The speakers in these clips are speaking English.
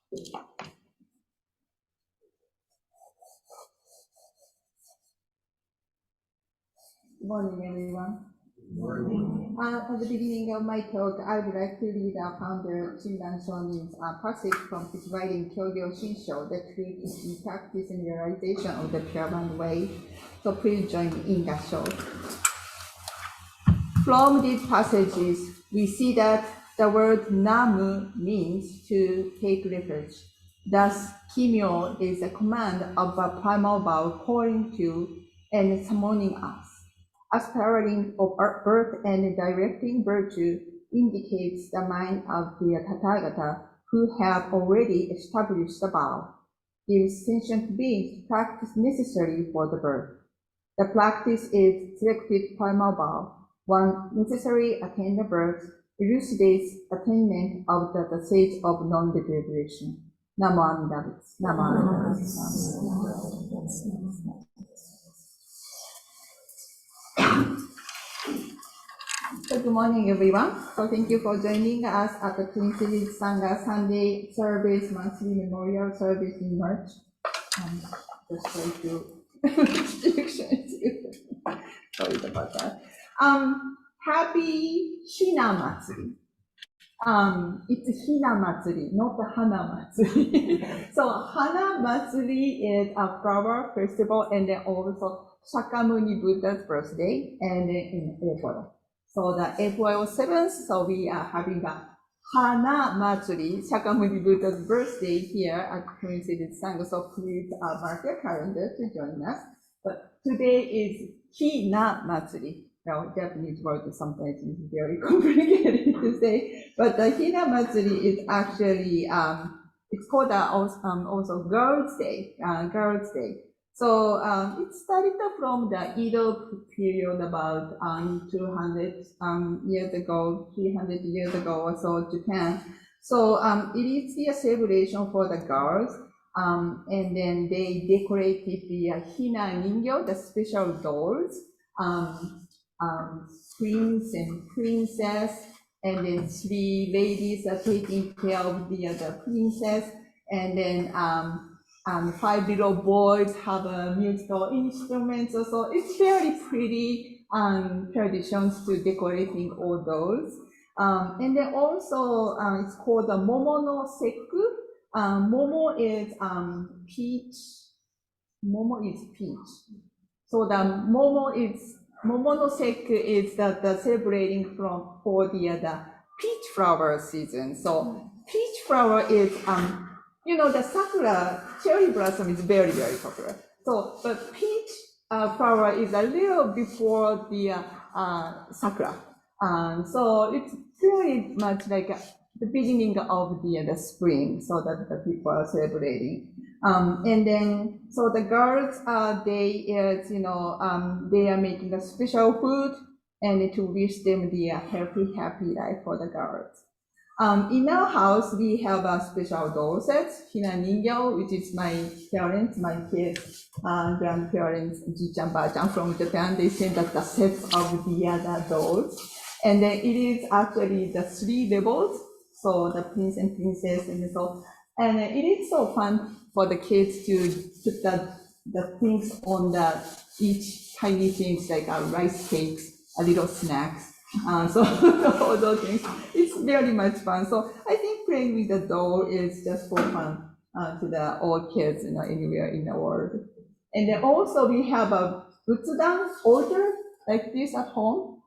Good morning, everyone. At the beginning of my talk, I would like to read our founder, Shinran Shonin's passage from his writing, Kyogyo Shinsho, The Truth is in Practice and Realization of the Pure One Way. So please join me in that show. From these passages, we see that the word namu means to take refuge. Thus, kimyo is a command of a primal vow calling to and summoning us. Aspiring of birth and directing virtue indicates the mind of the Tathagata who have already established the vow. Gives sentient beings practice necessary for the birth. The practice is selected primal vow. One necessary attain the birth elucidates attainment of the stage of non-degradation. Namo Amida Butsu. Namo Amida Butsu. So good morning, everyone. So thank you for joining us at the Twin Cities Sangha Sunday service, monthly memorial service in March. Just try to sorry about that. Happy Hina Matsuri. It's Hina Matsuri, not the Hana Matsuri. So Hana Matsuri is a flower festival, and then also Shakyamuni Buddha's birthday, and in April. So the April 7th, so we are having a Hana Matsuri, Shakyamuni Buddha's birthday here at Twin Cities Sangha. So please mark your calendar to join us. But today is Hina Matsuri. Well, Japanese word sometimes is very complicated to say, but the Hina Matsuri is actually, it's called also Girls' Day, Girls' Day. So it started from the Edo period about 200 years ago, 300 years ago or so, Japan. So it is the celebration for the girls, and then they decorated the Hina Ningyo, the special dolls, prince and princess, and then 3 ladies are taking care of the princess, and then 5 little boys have musical instruments. So it's very pretty traditions to decorating all those. And then also it's called the Momo no Seku. Momo is peach. Momo is peach. So the Momo no Seku is the celebrating for the peach flower season. So peach flower is the sakura cherry blossom is very, very popular. So but peach flower is a little before the sakura. So it's very much like the beginning of the spring, so that the people are celebrating. And then, so the girls' day is, they are making a special food and to wish them the happy life for the girls. In our house, we have a special doll set, Hina Ningyo, which is my parents, my kids, grandparents, Ji-chan, Ba-chan from Japan. They sent us the sets of the other dolls. And then it is actually the 3 levels, so the prince and princess, and so, and it is so fun for the kids to put the things on each tiny things like rice cakes, a little snacks. So all those things, it's very much fun. So I think playing with the doll is just for fun to all kids, anywhere in the world. And then also we have a butsudan altar like this at home.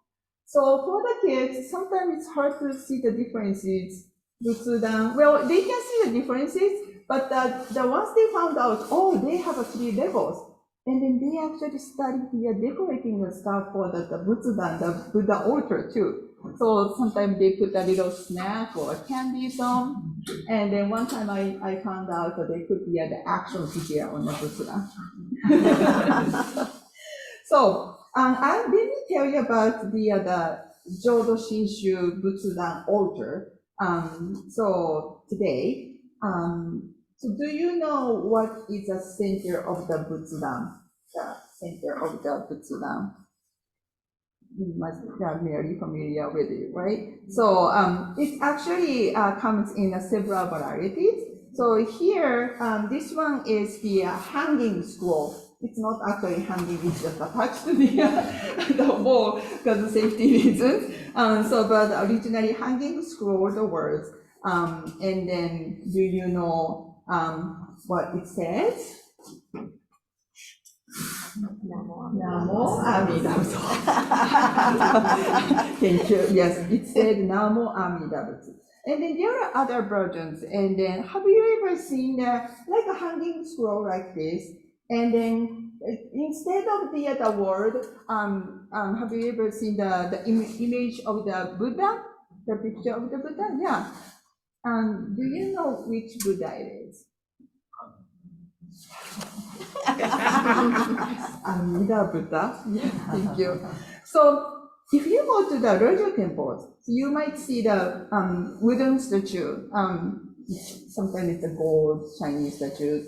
So for the kids, sometimes it's hard to see the differences. Butsudan, well, they can see the differences, but the ones they found out, they have 3 levels. And then they actually started decorating the stuff for the butsudan, the Buddha altar too. So sometimes they put a little snack or candies on. And then one time I found out that they put the action figure on the butsudan. So let me tell you about the Jodo Shinshu Butsudan altar. So today, so do you know what is the center of the butsudan? The center of the butsudan. You must be very familiar with it, right? So it actually comes in several varieties. So here, this one is the hanging scroll. It's not actually hanging, it's just attached to the wall because of safety reasons. But originally hanging scroll the words. And then do you know what it says? Namo Amida Butsu. Thank you. Yes, it said Namo Amida Butsu. And then there are other versions. And then have you ever seen like a hanging scroll like this? And then instead of the word, have you ever seen the image of the Buddha? The picture of the Buddha? Yeah. Do you know which Buddha it is? Amida Buddha. Yeah, thank you. So if you go to the Rojo temples, you might see the wooden statue. Sometimes it's a gold Chinese statues.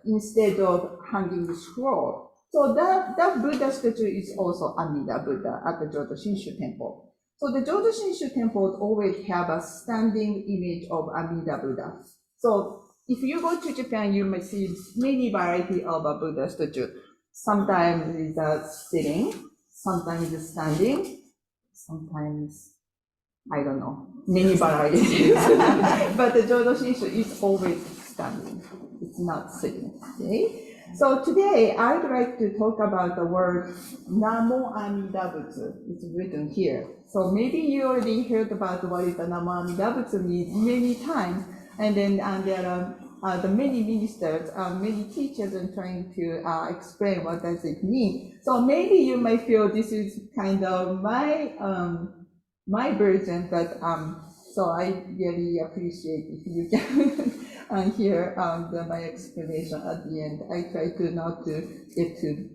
Instead of hanging the scroll. So that Buddha statue is also Amida Buddha at the Jodo Shinshu temple. So the Jodo Shinshu temples always have a standing image of Amida Buddha. So if you go to Japan, you may see many variety of a Buddha statue. Sometimes it's sitting, sometimes it's standing, sometimes, I don't know, many varieties. But the Jodo Shinshu is always standing. It's not sitting, okay? So today, I'd like to talk about the word Namo Amida Butsu. It's written here. So maybe you already heard about what is the Namo Amida Butsu means many times. And then there are the many ministers, many teachers are trying to explain what does it mean. So maybe you might feel this is kind of my version, but so I really appreciate if you can hear my explanation at the end. I try to not to get too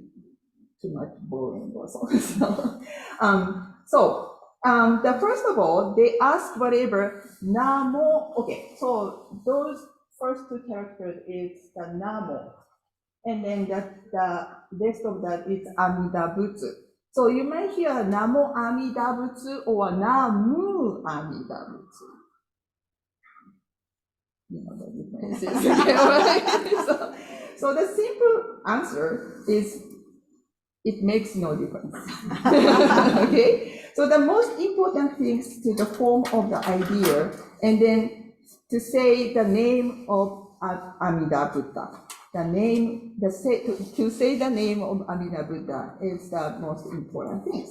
much boring or something. The first of all, they ask whatever Namo. Okay, so those first two characters is the Namo, and then the rest of that is Amida Butsu. So you might hear Namo Amida Butsu or Namu Amida Butsu. You know the differences. So the simple answer is it makes no difference. Okay? So the most important things to the form of the idea, and then to say the name of Amida Buddha. To say the name of Amida Buddha is the most important thing.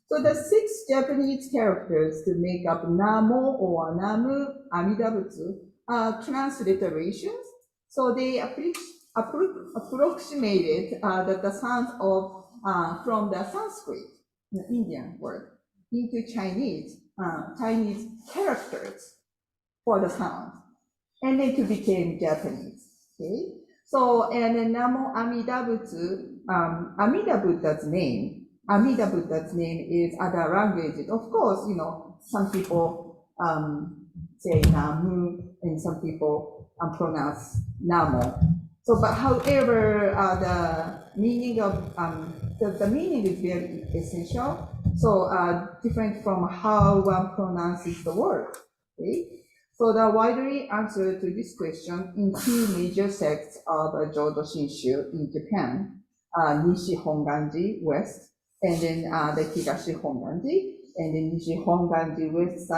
So the 6 Japanese characters to make up Namo or Namu Amida Butsu are transliterations. So they approximated the sounds of from the Sanskrit, the Indian word, into Chinese characters for the sound, and then to become Japanese. Okay, so and then Namo Amida Butsu, Amida Buddha's name is other languages. Of course, you know some people say Namu, and some people pronounce Namo. So, but however, the meaning of the meaning is very essential. So, different from how one pronounces the word. Okay. So, the widely answer to this question in 2 major sects of Jodo Shinshu in Japan, Nishi Honganji West, and then the Higashi Honganji. And then Nishi Honganji West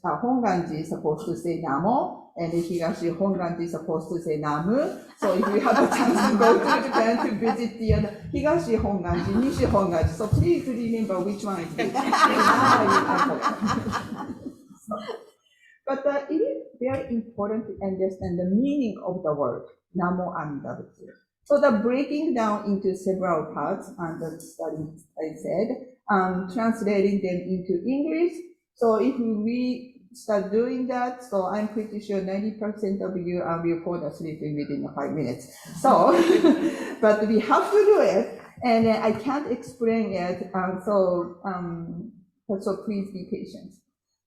Honganji is supposed to say Namo, and the Higashi Honganji is supposed to say Namu. So if you have a chance to go to Japan to visit the Higashi Honganji, Nishi Honganji, so please remember which one is which. But it is very important to understand the meaning of the word Namo Amida Butsu. So the breaking down into several parts, and the study I said, translating them into English. So if we start doing that, so I'm pretty sure 90% of you will fall asleep within 5 minutes. So, but we have to do it, and I can't explain it, so please be patient.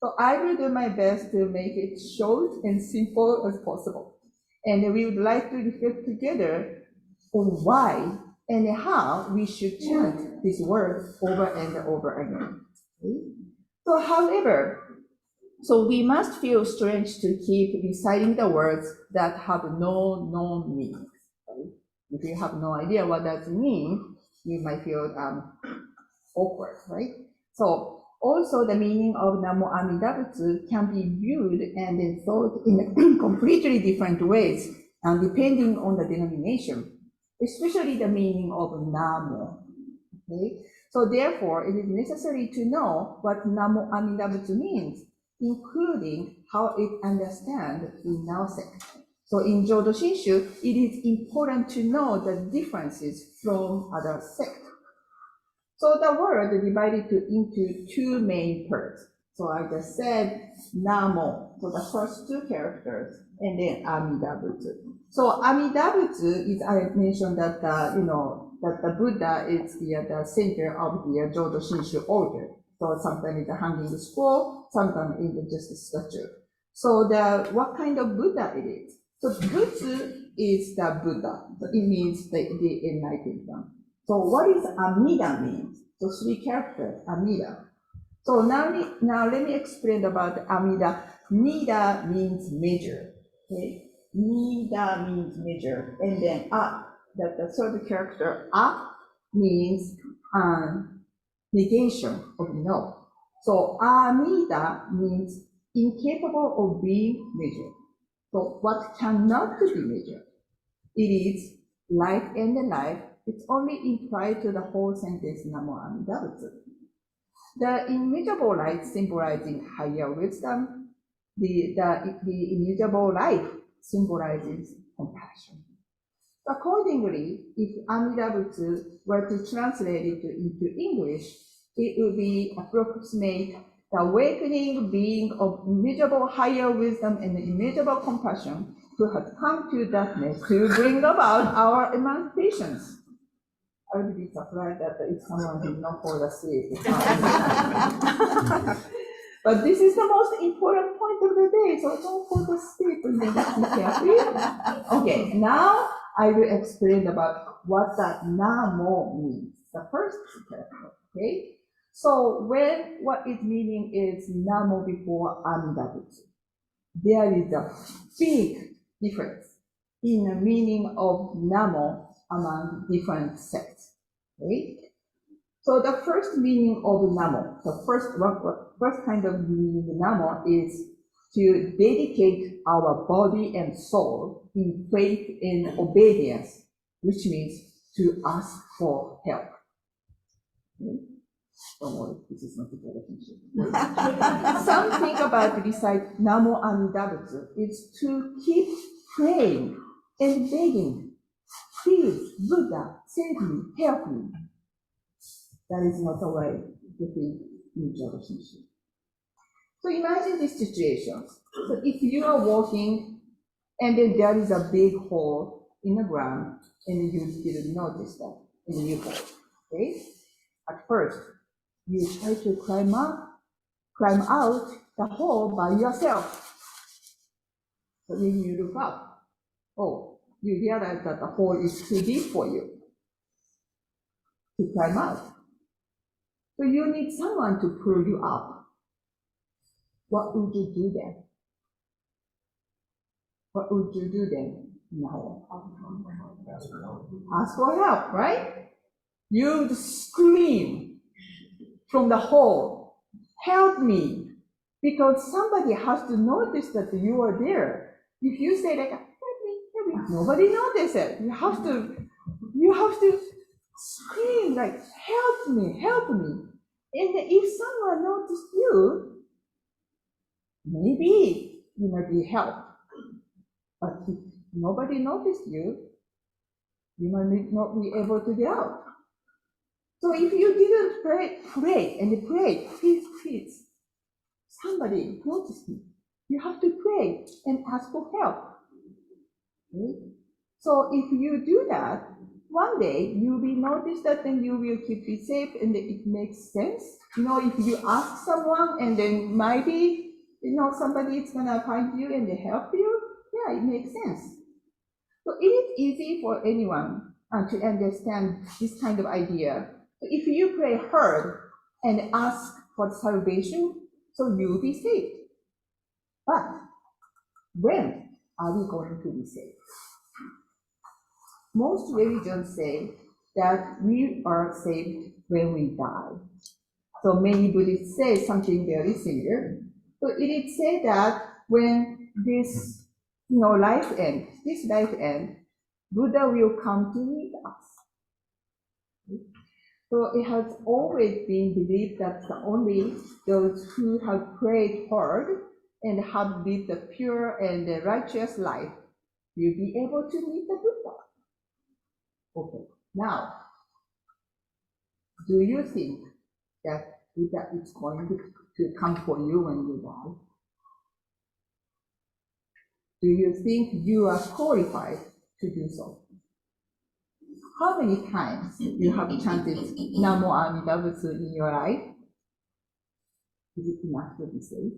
So I will do my best to make it short and simple as possible. And we would like to reflect together on why and how we should chant this word over and over again. Okay? So however, So we must feel strange to keep reciting the words that have no known meaning. Right? If you have no idea what that means, you might feel awkward, right? So also the meaning of Namo Amida Butsu can be viewed and then thought in completely different ways, depending on the denomination, especially the meaning of Namo. Okay? So therefore, it is necessary to know what Namo Amida Butsu means, including how it understands in Nao sect. So in Jodo Shinshu, it is important to know the differences from other sects. So the word is divided into two main parts. So I just said Namo, so the first two characters, and then Amida Butsu. So Amida Butsu is, I mentioned that, that the Buddha is the center of the Jodo Shinshu order. So sometimes it's a hanging scroll, sometimes it's just a statue. So what kind of Buddha it is? So Butsu is the Buddha. So it means the enlightened one. So what is Amida mean? So three characters, Amida. So now let me explain about Amida. Nida means measure. Okay? Nida means measure. And then the third character, means negation of no. So Amida means incapable of being measured. So what cannot be measured? It is life and the life. It's only implied to the whole sentence Namo Amida Butsu. The immeasurable light symbolizing higher wisdom, the immeasurable life symbolizes compassion. Accordingly, if Amida Butsu were to translate it into English, it would be approximate the awakening being of immeasurable higher wisdom and immeasurable compassion who had come to darkness to bring about our emancipations. I would be surprised that if someone did not fall asleep. But this is the most important point of the day, so don't fall asleep and then listen carefully. Okay, now I will explain about what that Namo means, the first character, okay? So what its meaning is Namo before Amida Butsu, there is a big difference in the meaning of Namo among different sects. Okay? So the first meaning of Namo, the first kind of meaning of Namo is to dedicate our body and soul in faith and obedience, which means to ask for help. Okay? Don't worry, this is not a relationship. Something about recite Namo Amida Butsu is to keep praying and begging, please, Buddha, save me, help me. That is not a way to think in relationship. So imagine this situation. So if you are walking and then there is a big hole in the ground and you didn't notice that, and then you fall, okay? At first, you try to climb out the hole by yourself. So then you look up. Oh, you realize that the hole is too deep for you to climb out. So you need someone to pull you up. What would you do then? What would you do then? No. Ask for help, right? You'd scream from the hole, help me, because somebody has to notice that you are there. If you say like, help me, nobody notices it. You have to scream like, help me, help me. And if someone noticed you, maybe you might be helped. But if nobody noticed you, you might not be able to get out. So if you didn't pray, please, somebody noticed me. You have to pray and ask for help. Okay? So if you do that, one day you'll be noticed that then you will keep it safe and it makes sense. If you ask someone and then maybe, somebody is gonna find you and they help you, yeah, it makes sense. So it is easy for anyone to understand this kind of idea. So if you pray hard and ask for salvation, so you'll be saved. But when are we going to be saved? Most religions say that we are saved when we die. So many Buddhists say something very similar. So it is said that when this life ends, Buddha will come to meet us. So it has always been believed that only those who have prayed hard and have lived a pure and righteous life will be able to meet the Buddha. Okay, now, do you think that Buddha is going to come for you when you die? Do you think you are qualified to do so? How many times you have chanted Namo Amida Butsu in your life? Is it enough to be saved?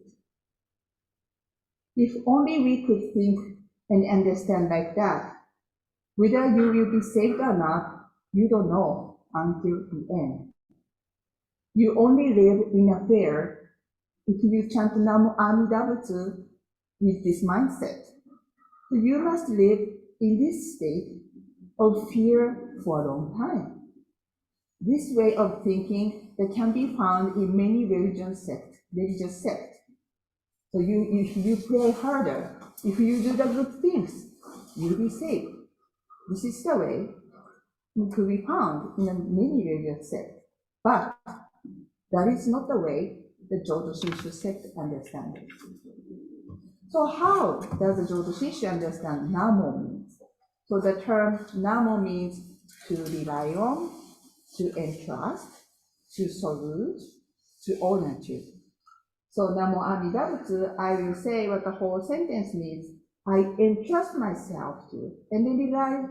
If only we could think and understand like that, whether you will be saved or not, you don't know until the end. You only live in a fear if you chant Namo Amida Butsu with this mindset. So you must live in this state of fear for a long time. This way of thinking that can be found in many religious sects. So if you pray harder, if you do the good things, you'll be saved. This is the way it could be found in many religious sects. But that is not the way the Jodo Shinshu sect understands it. So how does the Jodo Shinshu understand Namo means? So the term Namo means to rely on, to entrust, to salute, to honor to. So Namo Amida Butsu, I will say what the whole sentence means. I entrust myself to and then rely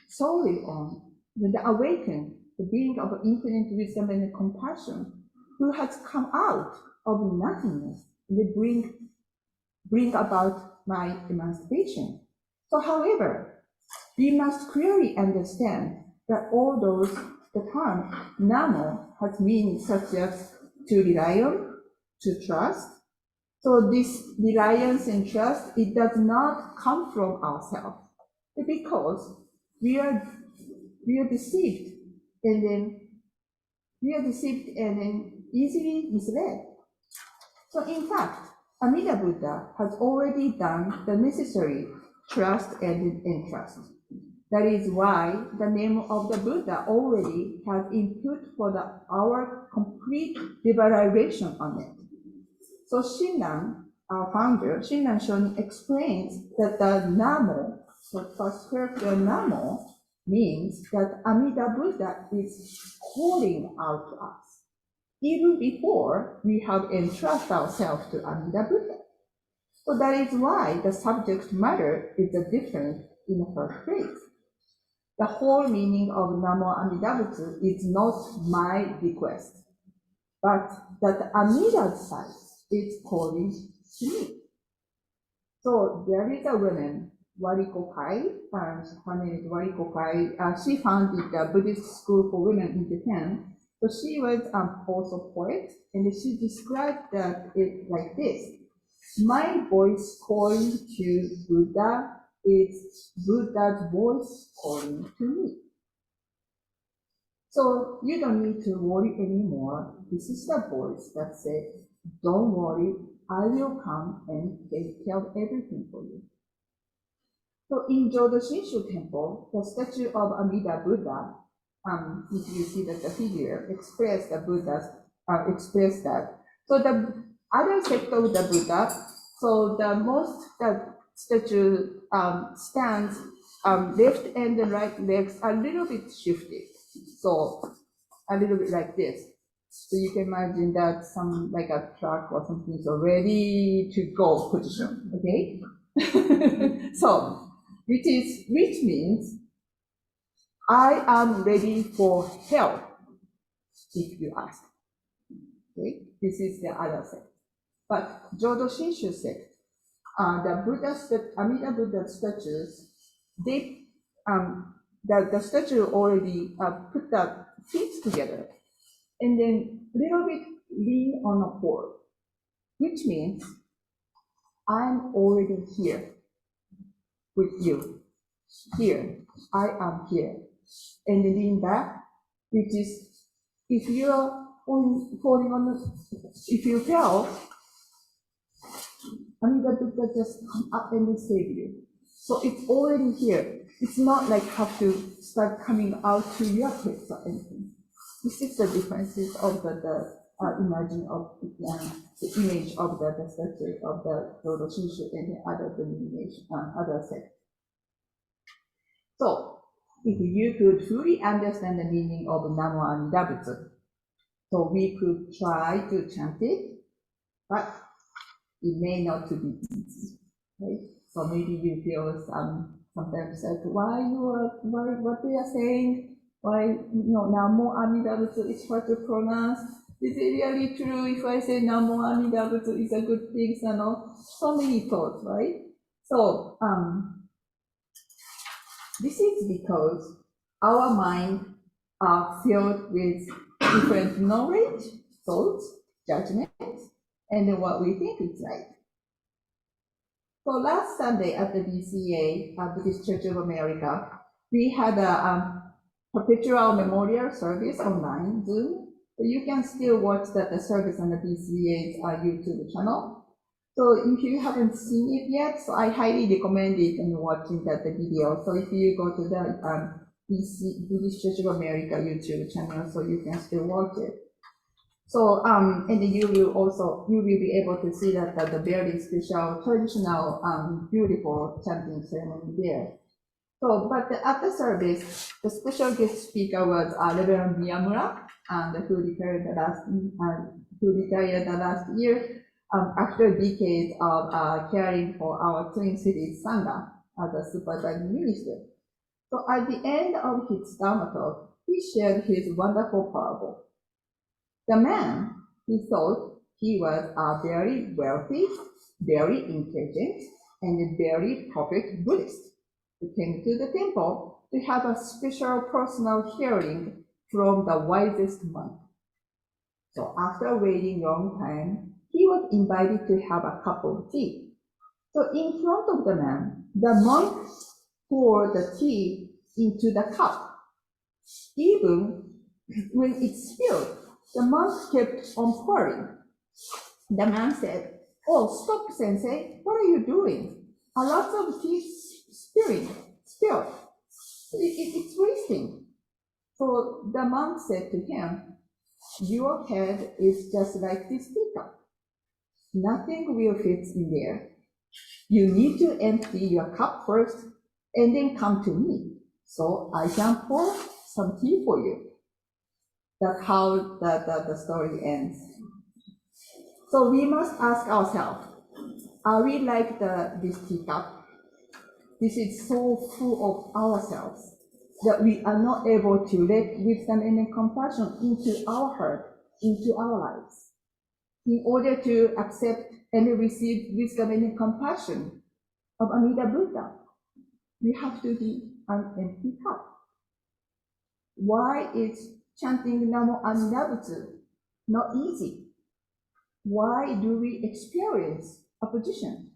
solely on the awakened, the being of infinite wisdom and compassion, who has come out of nothingness and bring about my emancipation. So however, we must clearly understand that all those, the term Namo has meanings such as to rely on, to trust. So this reliance and trust, it does not come from ourselves, because we are deceived and then easily misled. So in fact, Amida Buddha has already done the necessary trust and entrust. That is why the name of the Buddha already has input for our complete liberation on it. So Shinran, our founder, Shinran Shonin explains that the Namo, so first character Namo, means that Amida Buddha is calling out to us, even before we have entrusted ourselves to Amida Buddha. So that is why the subject matter is different in the first place. The whole meaning of Namo Amida Butsu is not my request, but that Amida's side is calling to me. So there is a woman, Wariko Kai, her name is Wariko Kai. She founded the Buddhist school for women in Japan. So she was also a poet, and she described it like this. My voice calling to Buddha is Buddha's voice calling to me. So you don't need to worry anymore. This is the voice that says, don't worry, I will come and take care of everything for you. So in Jodo Shinshu Temple, the statue of Amida Buddha, if you see that the figure express the Buddha's, express that. So the other sect of the Buddha, so the statue stands left and the right legs are a little bit shifted. So a little bit like this. So you can imagine that some like a truck or something is ready to go position, okay? So, which means I am ready for help if you ask. Okay, this is the other sect. But Jodo Shinshu sect, the Amida Buddha statues, they the statue already put the feet together and then a little bit lean on a pole, which means I'm already here with you. Here, I am here. And lean back, which is, if you're falling on, if you fell, Amida Buddha just come up and will save you. So it's already here. It's not like have to start coming out to your kids or anything. This is the differences of the imagine of the image of the statue of the Dodo Shishu and the other denomination, other sect. So if you could fully understand the meaning of Namo Amida Butsu, so we could try to chant it, but it may not to be easy, right? So maybe you feel sometimes like what they are saying, why Namo Amida Butsu is hard to pronounce. Is it really true if I say Namo Amida Butsu is a good thing? So many thoughts, right? So this is because our mind are filled with different knowledge, thoughts, judgments, and what we think is right. So last Sunday at the BCA, Buddhist Church of America, we had a perpetual memorial service online, Zoom. So you can still watch the service on the BCA's YouTube channel. So if you haven't seen it yet, so I highly recommend it and watching the video. So if you go to the Buddhist Church of America YouTube channel, so you can still watch it. So and you will be able to see that the very special, traditional, beautiful chanting ceremony there. So, but at the service, the special guest speaker was Reverend Miyamura, who retired the last year after decades of caring for our Twin Cities Sangha as a supervising minister. So at the end of his Dharma talk, he shared his wonderful parable. The man, he thought he was a very wealthy, very intelligent, and a very perfect Buddhist who came to the temple to have a special personal hearing from the wisest monk. So after waiting a long time, he was invited to have a cup of tea. So in front of the man, the monk poured the tea into the cup. Even when it spilled, the monk kept on pouring. The man said, "Oh, stop, sensei, what are you doing? A lot of tea spilled. It's wasting." So the monk said to him, "Your head is just like this teacup. Nothing will fit in there. You need to empty your cup first and then come to me, so I can pour some tea for you." That's how the story ends. So we must ask ourselves, are we like this teacup? This is so full of ourselves that we are not able to let wisdom and compassion into our heart, into our lives. In order to accept and receive wisdom and compassion of Amida Buddha, we have to be an empty cup. Why is chanting Namo Amida Butsu not easy? Why do we experience opposition?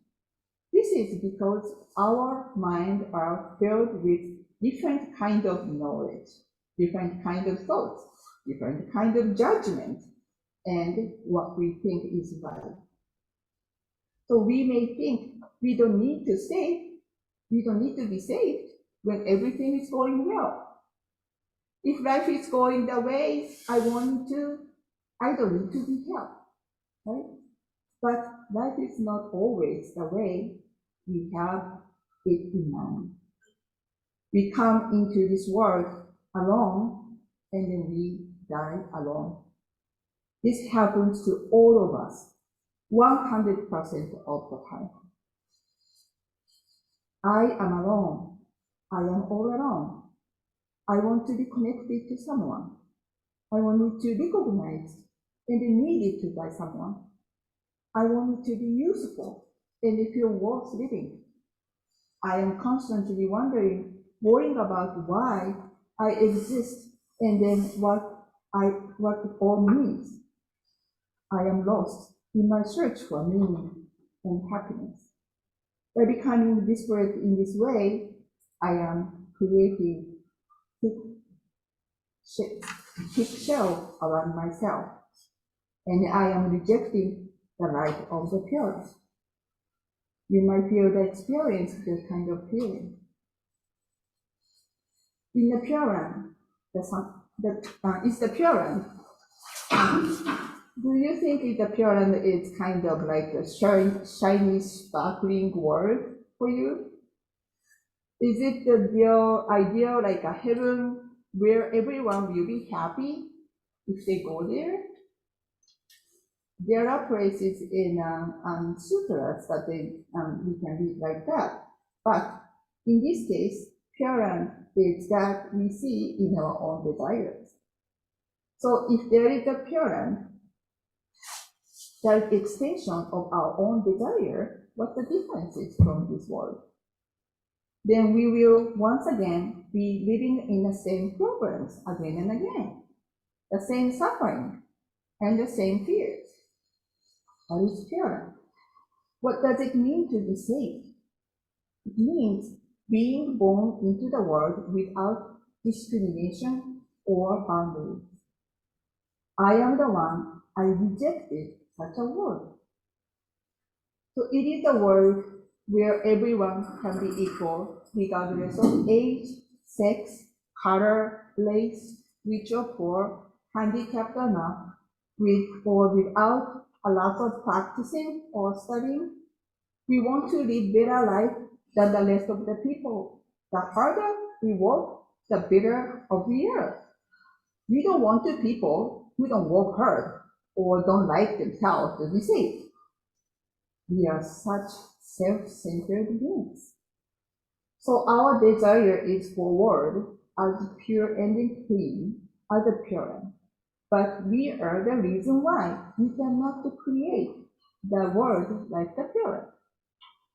This is because our minds are filled with different kind of knowledge, different kind of thoughts, different kind of judgment, and what we think is right. So we may think we don't need to be saved when everything is going well. If life is going the way I want to, I don't need to be helped, right? But life is not always the way we have it in mind. We come into this world alone, and then we die alone. This happens to all of us, 100% of the time. I am alone. I am all alone. I want to be connected to someone. I want to be recognized and needed by someone. I want to be useful and feel worth living. I am constantly worrying about why I exist and then what it all means. I am lost in my search for meaning and happiness. By becoming disparate in this way, I am creating thick shell around myself, and I am rejecting the light of the pure. You might feel the experience this kind of feeling. In the Puran, is the Puran. Do you think the Puran is kind of like a shiny, sparkling world for you? Is it the real ideal, like a heaven where everyone will be happy if they go there? There are places in sutras that we can read like that. But in this case, Puran is that we see in our own desires. So if there is a Puran, that extension of our own desire, what the difference is from this world? Then we will once again be living in the same problems again and again, the same suffering and the same fears. What is Puran? What does it mean to be saved? It means being born into the world without discrimination or boundaries. I am the one, I rejected such a world. So it is a world where everyone can be equal, regardless of age, sex, color, race, rich or poor, handicapped or not, with or without a lot of practicing or studying. We want to live better life than the rest of the people. The harder we work, the better off we are. We don't want the people who don't work hard or don't like themselves to be saved. We are such self-centered beings. So our desire is for world as pure and clean as a Puran. But we are the reason why we cannot create the world like the Puran.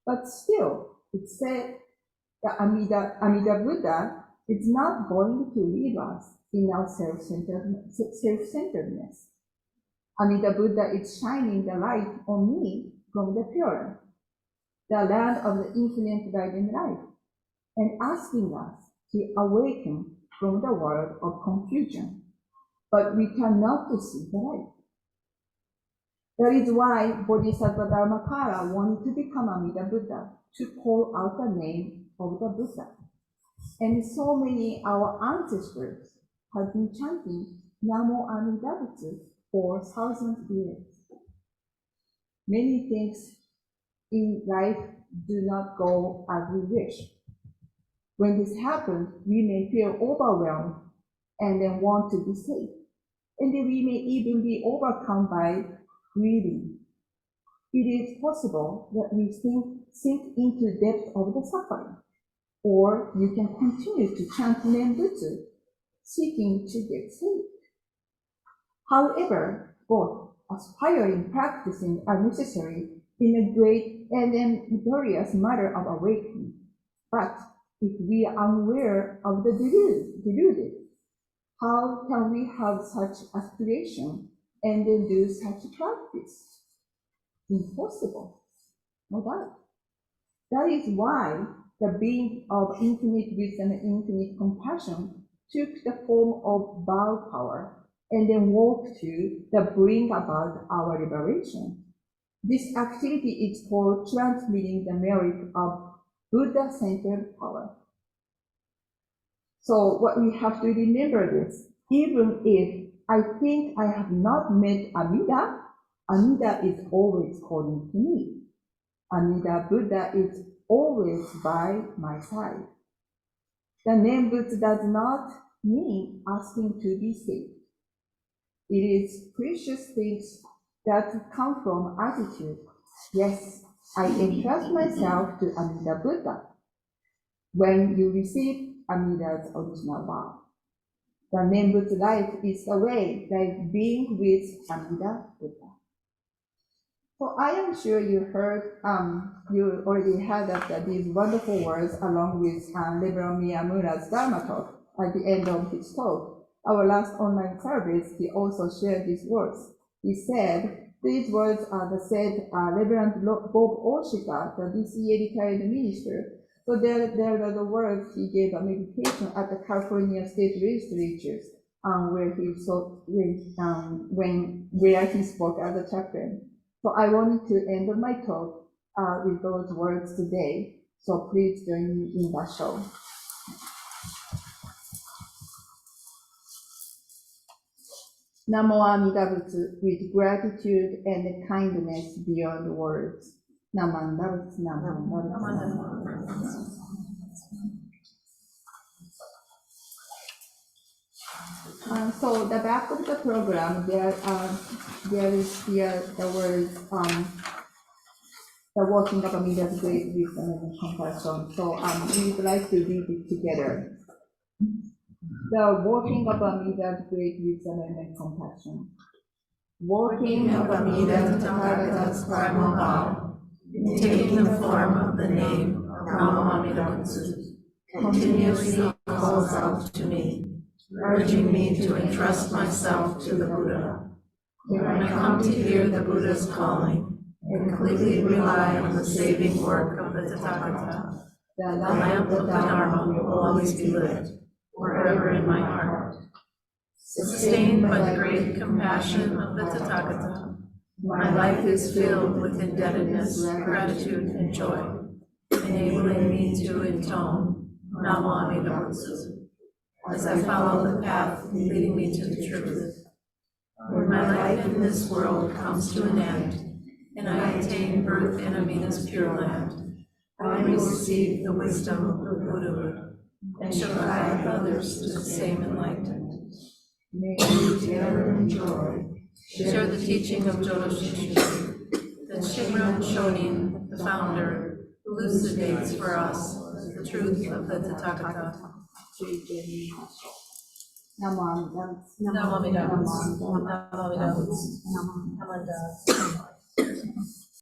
But still, it said the Amida Buddha is not going to leave us in our self-centeredness. Amida Buddha is shining the light on me from the Puran, the land of the infinite guiding life, and asking us to awaken from the world of confusion. But we cannot see the light. That is why Bodhisattva Dharmakara wanted to become Amida Buddha, to call out the name of the Buddha. And so many our ancestors have been chanting Namo Amida Butsu for thousands of years. Many things in life do not go as we wish. When this happens, we may feel overwhelmed and then want to be saved. And then we may even be overcome by grieving. It is possible that we sink into the depth of the suffering, or you can continue to chant Nembutsu, seeking to get saved. However, both aspiring practicing are necessary in a great and then glorious matter of awakening. But if we are unaware of the deluded, how can we have such aspiration and then do such practice? Impossible, no doubt. That is why the being of infinite wisdom and infinite compassion took the form of bow power and then walked to bring about our liberation. This activity is called transmitting the merit of Buddha-centered power. So what we have to remember is, even if I think I have not met Amida, Amida is always calling to me. Amida Buddha is always by my side. The name Buddha does not mean asking to be saved. It is precious things that come from attitude. Yes, I entrust myself to Amida Buddha. When you receive Amida's original vow, the name Buddha life is the way, like being with Amida Buddha. So I am sure you heard, you already heard of these wonderful words along with Rev Miyamura's Dharma talk at the end of his talk. Our last online service, he also shared these words. He said, These words are the said Reverend Bob Oshika, the BCA retired minister. So there are the words he gave a meditation at the California State Legislature, where he where he spoke as a chaplain. So I wanted to end my talk with those words today. So please join me in the show. Namo Amida Butsu, with gratitude and kindness beyond words. Namanda Butsu, Namanda Butsu. So the back of the program, there is here the words, the working of Amida's great wisdom and compassion. So we would like to read it together. The working of Amida's great wisdom and compassion. Working of Amida Tathagata's primal vow, taking the form of the name Namo Amida Butsu, continuously calls out to me, urging me to entrust myself to the Buddha. When I come to hear the Buddha's calling, and completely rely on the saving work of the Tathagata, the lamp of the Dharma will always be lit, forever in my heart. Sustained by the great compassion of the Tathagata, my life is filled with indebtedness, gratitude, and joy, enabling me to intone Namo Amida Butsu as I follow the path leading me to the truth. When my life in this world comes to an end, and I attain birth in Amida's pure land, I will receive the wisdom of Buddhahood and shall guide others to the same enlightenment. May we together enjoy, share the teaching of Jodo Shinshu, that Shinran Shonin, the founder, elucidates for us the truth of the Tathagata. Namo Amida Butsu.